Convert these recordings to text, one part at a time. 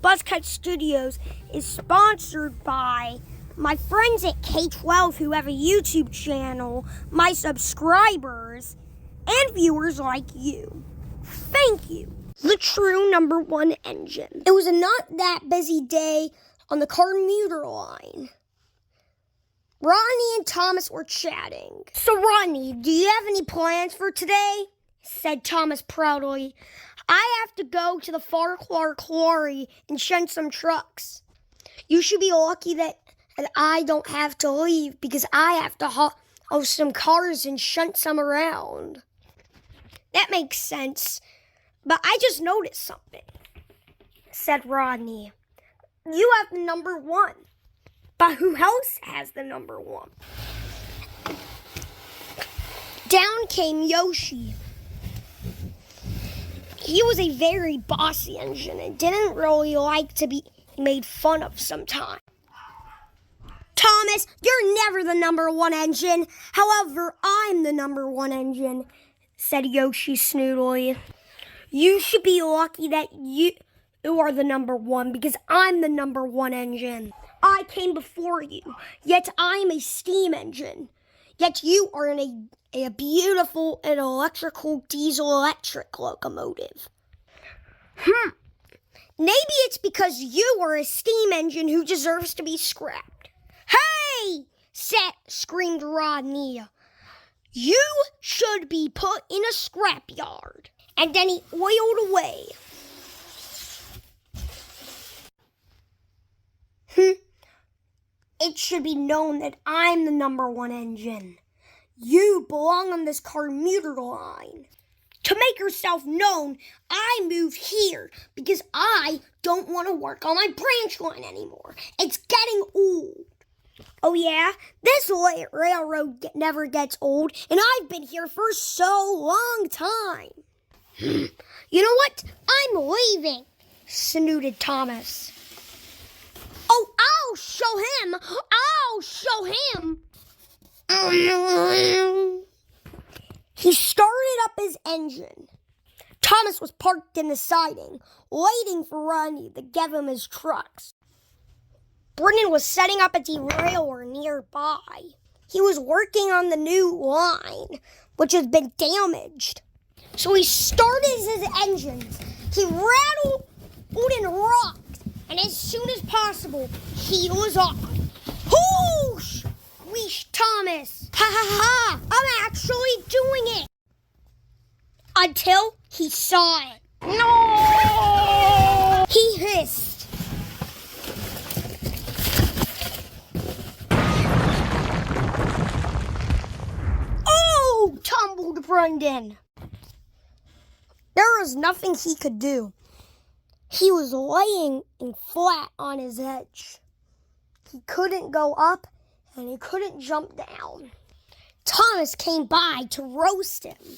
Buzzcut Studios is sponsored by my friends at K-12 who have a YouTube channel, my subscribers, and viewers like you. Thank you. The true number one engine. It was a not that busy day on the commuter line. Ronnie and Thomas were chatting. "So Ronnie, do you have any plans for today?" said Thomas proudly. "I have to go to the Farquhar Quarry and shunt some trucks. You should be lucky that I don't have to leave because I have to haul some cars and shunt some around." "That makes sense, but I just noticed something," said Rodney. "You have the number one, but who else has the number one?" Down came Yoshi. He was a very bossy engine and didn't really like to be made fun of sometimes. "Thomas, you're never the number one engine. However, I'm the number one engine," said Yoshi snootily. "You should be lucky that you are the number one because I'm the number one engine. I came before you, yet I'm a steam engine. Yet you are in a beautiful and electrical diesel-electric locomotive." "Maybe it's because you are a steam engine who deserves to be scrapped." "Hey!" screamed Rodney. "You should be put in a scrapyard." And then he oiled away. "It should be known that I'm the number one engine. You belong on this commuter line. To make yourself known, I moved here because I don't want to work on my branch line anymore. It's getting old." "Oh yeah? This railroad never gets old, and I've been here for so long time." "You know what? I'm leaving," snooted Thomas. "Oh, I'll show him! I'll show him!" He started up his engine. Thomas was parked in the siding, waiting for Ronnie to give him his trucks. Brennan was setting up a derailleur nearby. He was working on the new line, which had been damaged. So he started his engines. He rattled and rocked, and as soon as possible, he was off. "Whoosh!" wheezed Thomas. "Ha ha ha! I'm actually doing it!" Until he saw it. "No!" he hissed. "Oh!" tumbled Brendan. There was nothing he could do. He was laying flat on his edge. He couldn't go up and he couldn't jump down. Thomas came by to roast him.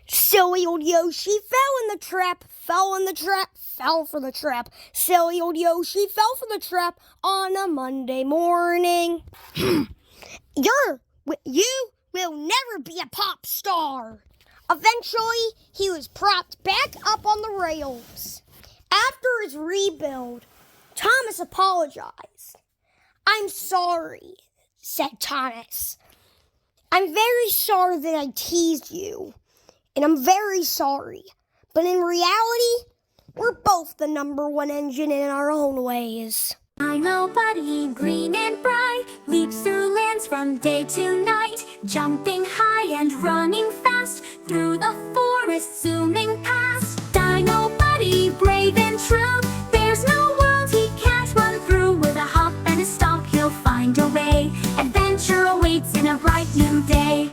Silly old Yoshi fell in the trap, fell in the trap, fell for the trap. Silly old Yoshi fell for the trap on a Monday morning. You will never be a pop star." Eventually, he was propped back up on the rails. After his rebuild, Thomas apologized. "I'm sorry," said Thomas. "I'm very sorry that I teased you, and I'm very sorry. But in reality, we're both the number one engine in our own ways." I know Buddy, green and bright, leaps through lands from day to night, jumping high and running fast, through the forest zooming past. Dino Buddy, brave and true, there's no world he can't run through. With a hop and a stomp, he'll find a way. Adventure awaits in a bright new day.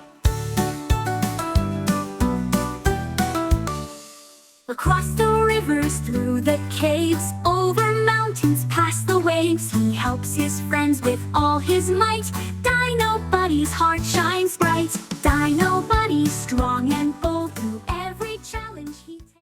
Across the rivers, through the caves, over mountains, past the waves, he helps his friends with all his might. Dino Buddy's heart shines bright. Dino Buddy, strong and bold.